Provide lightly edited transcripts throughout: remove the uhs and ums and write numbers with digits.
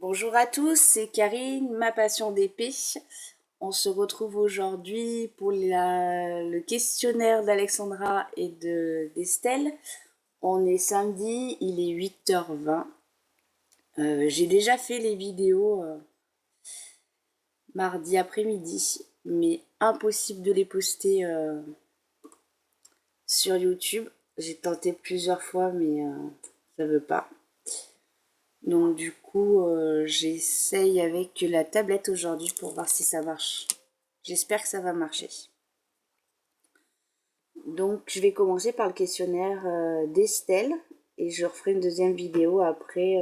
Bonjour à tous, c'est Karine, ma passion d'épée. On se retrouve aujourd'hui pour le questionnaire d'Alexandra et d'Estelle. On est samedi, il est 8h20. J'ai déjà fait les vidéos mardi après-midi, mais impossible de les poster sur YouTube. J'ai tenté plusieurs fois, mais ça veut pas. Donc du coup, j'essaye avec la tablette aujourd'hui pour voir si ça marche. J'espère que ça va marcher. Donc je vais commencer par le questionnaire d'Estelle et je referai une deuxième vidéo après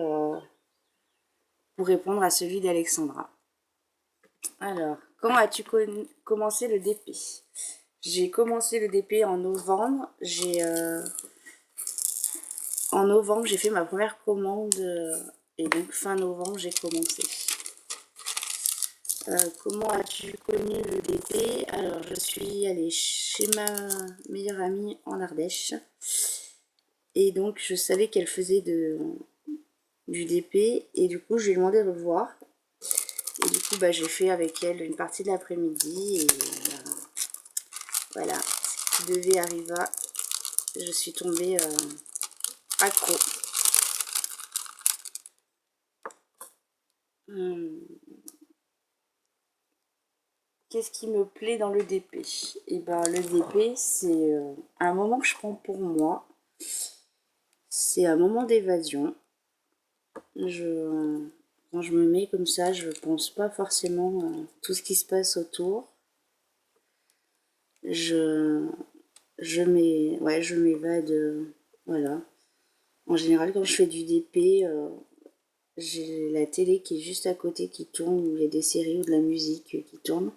pour répondre à celui d'Alexandra. Alors, comment as-tu commencé le DP? J'ai commencé le DP en novembre. En novembre, j'ai fait ma première commande et donc fin novembre, j'ai commencé. Comment as-tu connu le DP? Alors, je suis allée chez ma meilleure amie en Ardèche. Et donc, je savais qu'elle faisait du DP. Et du coup, je lui ai demandé de le voir. Et du coup, j'ai fait avec elle une partie de l'après-midi. Et voilà, ce qui devait arriver, je suis tombée accro. Qu'est-ce qui me plaît dans le DP? Et le DP, c'est un moment que je prends pour moi. C'est un moment d'évasion. Quand je me mets comme ça, je pense pas forcément à tout ce qui se passe autour. Je, je m'évade. Voilà. En général, quand je fais du DP, j'ai la télé qui est juste à côté qui tourne, où il y a des séries ou de la musique qui tourne.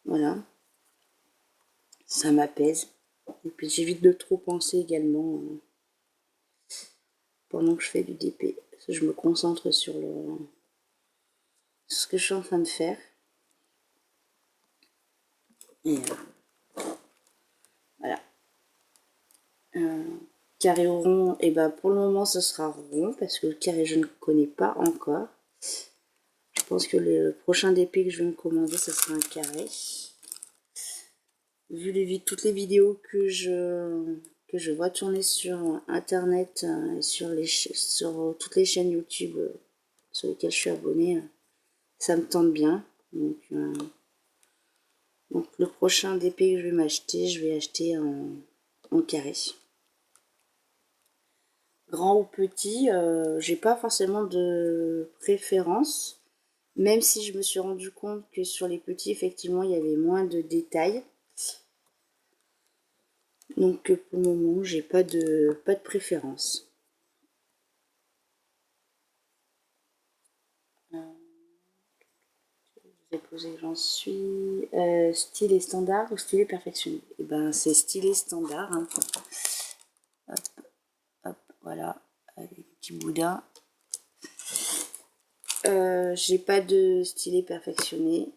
Voilà. Ça m'apaise. Et puis j'évite de trop penser également pendant que je fais du DP. Parce que je me concentre sur ce que je suis en train de faire. Et voilà. Carré ou rond, et pour le moment ce sera rond parce que le carré je ne connais pas encore. Je pense que le prochain DP que je vais me commander ce sera un carré. Vu toutes les vidéos que je vois tourner sur internet et sur toutes les chaînes YouTube sur lesquelles je suis abonnée, ça me tente bien. Donc le prochain DP que je vais acheter en carré. Grand ou petit, j'ai pas forcément de préférence, même si je me suis rendu compte que sur les petits, effectivement, il y avait moins de détails. Donc pour le moment, j'ai pas de préférence. J'ai posé, j'en suis stylé standard ou stylé perfectionné. Et c'est stylé standard. Hein. Hop, hop, voilà, avec des petits boudins. J'ai pas de stylet perfectionné.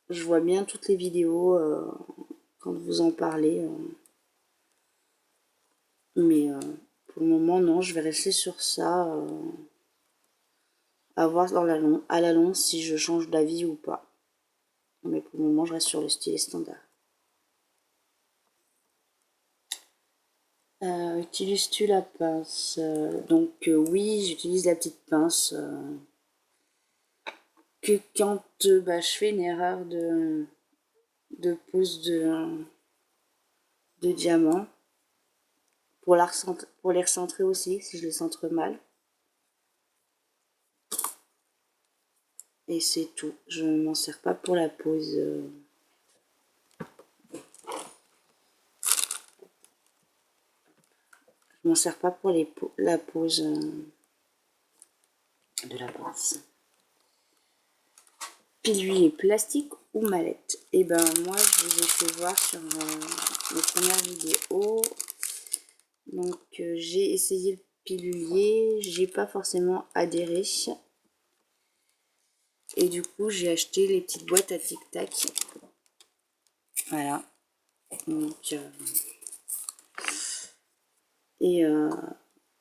Je vois bien toutes les vidéos quand vous en parlez. Mais pour le moment, non, je vais rester sur ça. À voir à la longue si je change d'avis ou pas. Mais pour le moment, je reste sur le stylet standard. Utilises-tu la pince? Donc oui, j'utilise la petite pince. Que quand je fais une erreur de pose de diamant. Pour les recentrer aussi, si je les centre mal. Et c'est tout. Je ne m'en sers pas pour la pose. Je m'en sers pas pour la pose de la pince. Pilulier plastique ou mallette? Et moi je vous ai fait voir sur mes premières vidéos. Donc j'ai essayé le pilulier, j'ai pas forcément adhéré. Et du coup j'ai acheté les petites boîtes à tic tac. Voilà. Donc et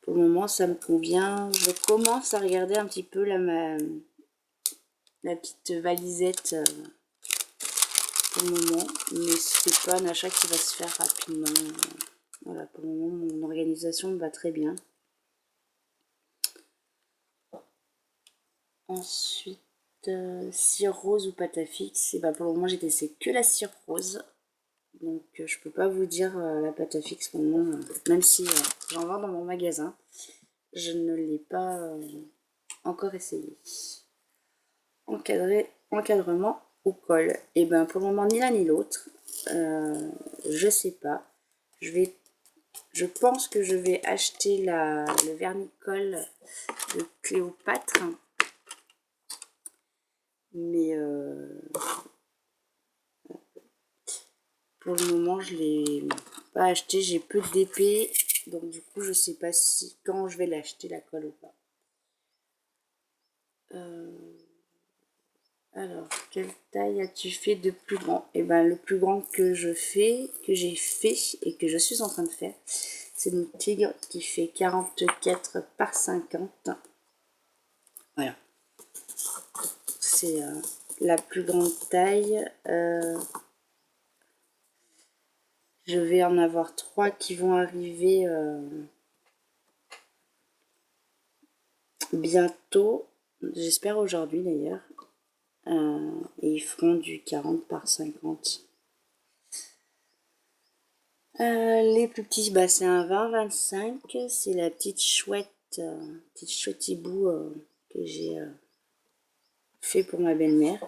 Pour le moment, ça me convient. Je commence à regarder un petit peu là, la petite valisette pour le moment, mais c'est pas un achat qui va se faire rapidement. Voilà, pour le moment, mon organisation me va très bien. Ensuite, cire rose ou pâte à fixe. Et pour le moment, j'ai testé que la cire rose. Donc, je peux pas vous dire la pâte à fixe pour le moment, même si j'en vends dans mon magasin. Je ne l'ai pas encore essayé. Encadrement ou colle. Et pour le moment, ni l'un ni l'autre. Je sais pas. Je pense que je vais acheter le vernis-colle de Cléopâtre. Mais pour le moment, je l'ai pas acheté. J'ai peu de DP. Donc du coup, je sais pas quand je vais l'acheter la colle ou pas. Alors, quelle taille as-tu fait de plus grand? Le plus grand que j'ai fait et que je suis en train de faire, c'est une tigre qui fait 44 par 50. Voilà. C'est la plus grande taille. Je vais en avoir 3 qui vont arriver bientôt. J'espère aujourd'hui d'ailleurs. Et ils feront du 40 par 50. Les plus petits, c'est un 20-25. C'est la petite chouette hibou que j'ai fait pour ma belle-mère.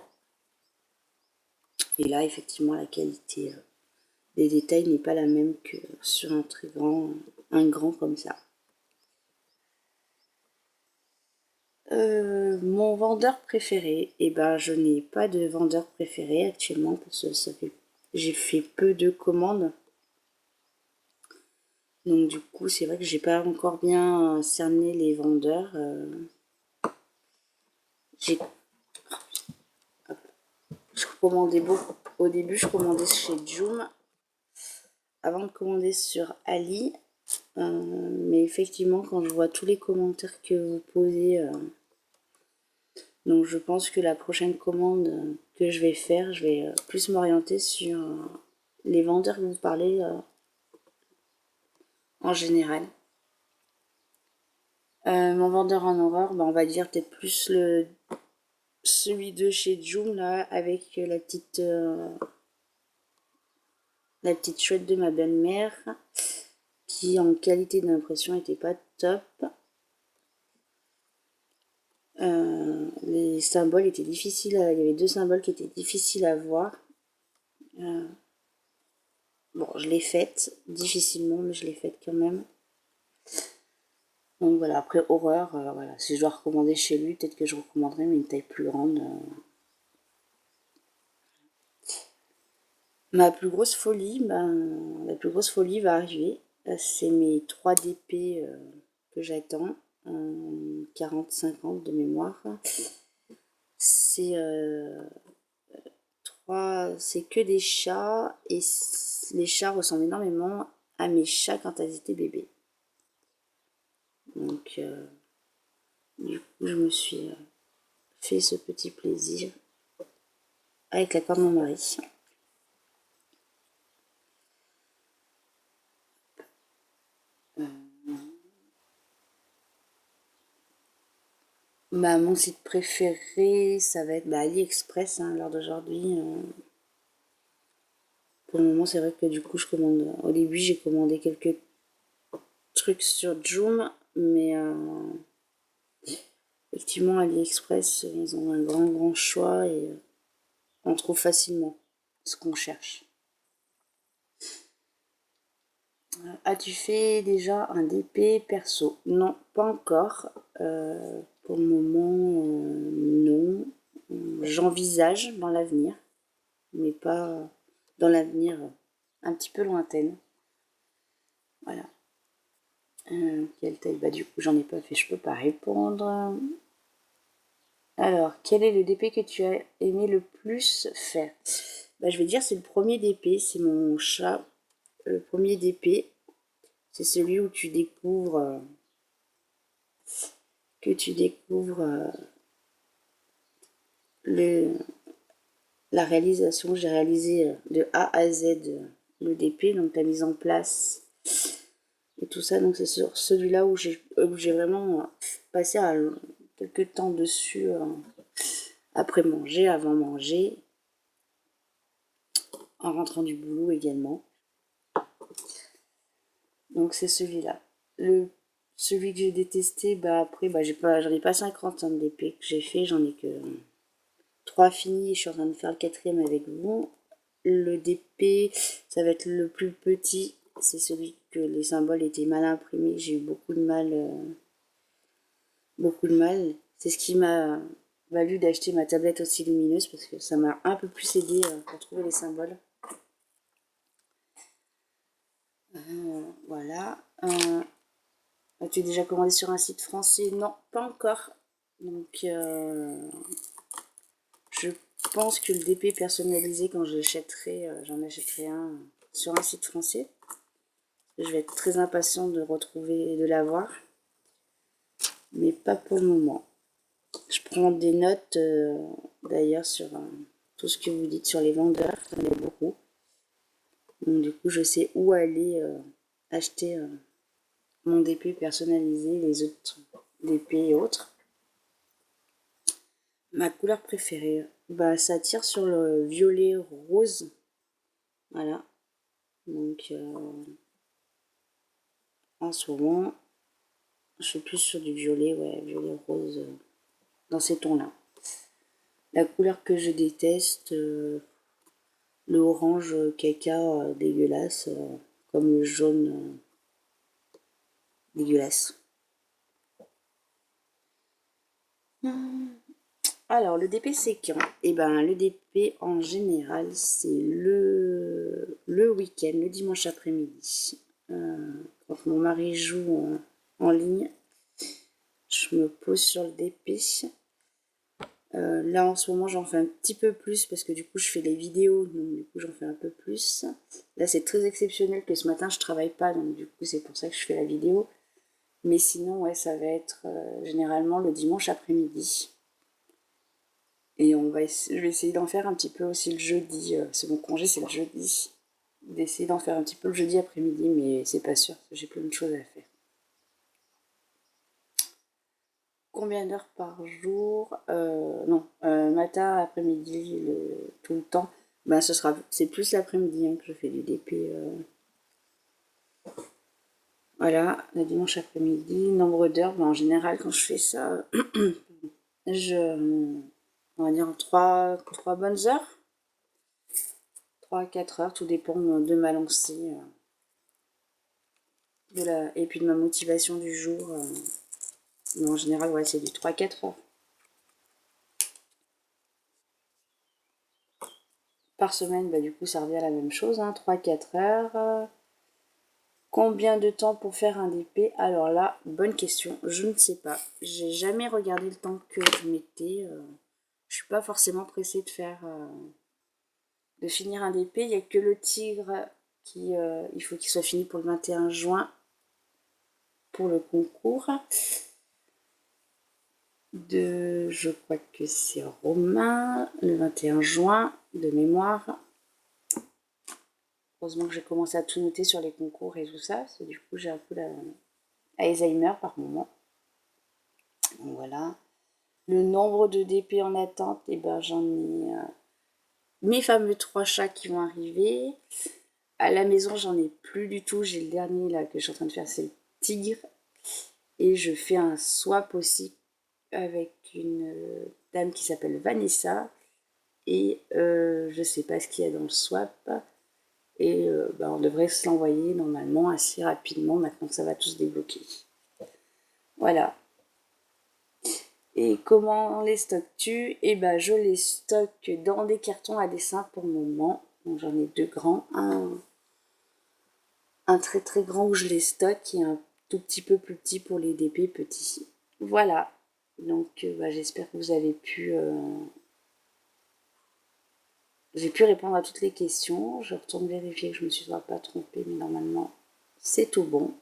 Et là, effectivement, la qualité des détails n'est pas la même que sur un grand comme ça. Mon vendeur préféré, je n'ai pas de vendeur préféré actuellement parce que j'ai fait peu de commandes. Donc du coup, c'est vrai que j'ai pas encore bien cerné les vendeurs. Je commandais beaucoup. Au début, je commandais chez Joom avant de commander sur Ali. Mais effectivement, quand je vois tous les commentaires que vous posez, donc je pense que la prochaine commande que je vais faire, je vais plus m'orienter sur les vendeurs que vous parlez en général. Mon vendeur en horreur, on va dire peut-être plus celui de chez Joom là, avec la petite chouette de ma belle-mère, qui en qualité d'impression était pas top. Les symboles étaient difficiles, il y avait 2 symboles qui étaient difficiles à voir. Bon, je l'ai faite, difficilement, mais je l'ai faite quand même. Donc voilà, après horreur, voilà, si je dois recommander chez lui, peut-être que je recommanderais, mais une taille plus grande. La plus grosse folie va arriver. C'est mes 3 DP que j'attends, 40-50 de mémoire. C'est c'est que des chats, et les chats ressemblent énormément à mes chats quand elles étaient bébés. Donc du coup, je me suis fait ce petit plaisir avec l'accord de mon mari. Mon site préféré, ça va être AliExpress à l'heure d'aujourd'hui. Pour le moment, c'est vrai que du coup, je commande. Au début, j'ai commandé quelques trucs sur Joom, mais effectivement, AliExpress, ils ont un grand choix et on trouve facilement ce qu'on cherche. As-tu fait déjà un DP perso? Non, pas encore. Pour le moment, non. J'envisage dans l'avenir, mais pas dans l'avenir un petit peu lointaine. Voilà. Quelle taille? Du coup, j'en ai pas fait, je peux pas répondre. Alors, quel est le DP que tu as aimé le plus faire? Je vais dire c'est le premier DP, c'est mon chat. Le premier DP, c'est celui où tu découvres que tu découvres la réalisation. J'ai réalisé de A à Z le DP, donc la mise en place et tout ça. Donc c'est sur celui-là où j'ai vraiment passé quelques temps dessus après manger, avant manger, en rentrant du boulot également. Donc c'est celui-là. Celui que j'ai détesté, après, j'en ai pas 50 de DP que j'ai fait, j'en ai que 3 finis et je suis en train de faire le 4e avec vous. Le DP, ça va être le plus petit, c'est celui que les symboles étaient mal imprimés, j'ai eu beaucoup de mal. C'est ce qui m'a valu d'acheter ma tablette aussi lumineuse parce que ça m'a un peu plus aidé pour trouver les symboles. Voilà. As-tu déjà commandé sur un site français? Non, pas encore. Donc, je pense que le DP personnalisé, quand je l'achèterai, j'en achèterai un sur un site français. Je vais être très impatient de retrouver et de l'avoir. Mais pas pour le moment. Je prends des notes d'ailleurs sur tout ce que vous dites sur les vendeurs, ça m'aide beaucoup. Donc, du coup, je sais où aller acheter mon DP personnalisé, les autres DP et autres. Ma couleur préférée, ça tire sur le violet rose. Voilà. Donc, en ce moment, je suis plus sur du violet, ouais, violet rose, dans ces tons-là. La couleur que je déteste, le orange caca dégueulasse, comme le jaune dégueulasse. Alors, le DP, c'est quand? Eh ben, le DP, en général, c'est le week-end, le dimanche après-midi. Quand mon mari joue en ligne, je me pose sur le DP. Là, en ce moment, j'en fais un petit peu plus parce que du coup, je fais les vidéos, donc du coup, j'en fais un peu plus. Là, c'est très exceptionnel que ce matin, je travaille pas, donc du coup, c'est pour ça que je fais la vidéo. Mais sinon, ouais, ça va être généralement le dimanche après-midi. Et je vais essayer d'en faire un petit peu aussi le jeudi. C'est mon congé, c'est le jeudi. D'essayer d'en faire un petit peu le jeudi après-midi, mais c'est pas sûr, parce que j'ai plein de choses à faire. Combien d'heures par jour? Non, matin, après-midi, tout le temps. C'est plus l'après-midi que je fais du DP. Voilà, le dimanche après-midi. Nombre d'heures, en général, quand je fais ça, on va dire 3 bonnes heures. 3 à 4 heures, tout dépend de ma lancée. Et puis de ma motivation du jour. Mais en général, ouais, c'est du 3-4 heures. Par semaine, du coup, ça revient à la même chose, 3-4 heures. Combien de temps pour faire un DP? Alors là, bonne question, je ne sais pas. J'ai jamais regardé le temps que je mettais. Je suis pas forcément pressée de finir un DP. Il n'y a que le tigre il faut qu'il soit fini pour le 21 juin pour le concours. Je crois que c'est Romain, le 21 juin, de mémoire. Heureusement que j'ai commencé à tout noter sur les concours et tout ça, parce que du coup j'ai un peu Alzheimer par moment. Donc voilà. Le nombre de DP en attente, j'en ai mes fameux 3 chats qui vont arriver. À la maison, j'en ai plus du tout. J'ai le dernier là que je suis en train de faire, c'est le tigre. Et je fais un swap aussi avec une dame qui s'appelle Vanessa. Et je sais pas ce qu'il y a dans le swap. Et on devrait se l'envoyer normalement assez rapidement maintenant que ça va tout se débloquer. Voilà. Et comment les stockes-tu? Je les stocke dans des cartons à dessin pour le moment. Donc j'en ai 2 grands. Un très très grand où je les stocke et un tout petit peu plus petit pour les DP petits. Voilà. Donc j'espère que vous avez j'ai pu répondre à toutes les questions. Je retourne vérifier que je ne me suis pas trompée, mais normalement c'est tout bon.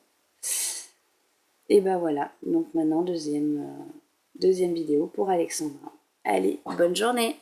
Et ben voilà, donc maintenant deuxième vidéo pour Alexandra. Allez, bonne journée!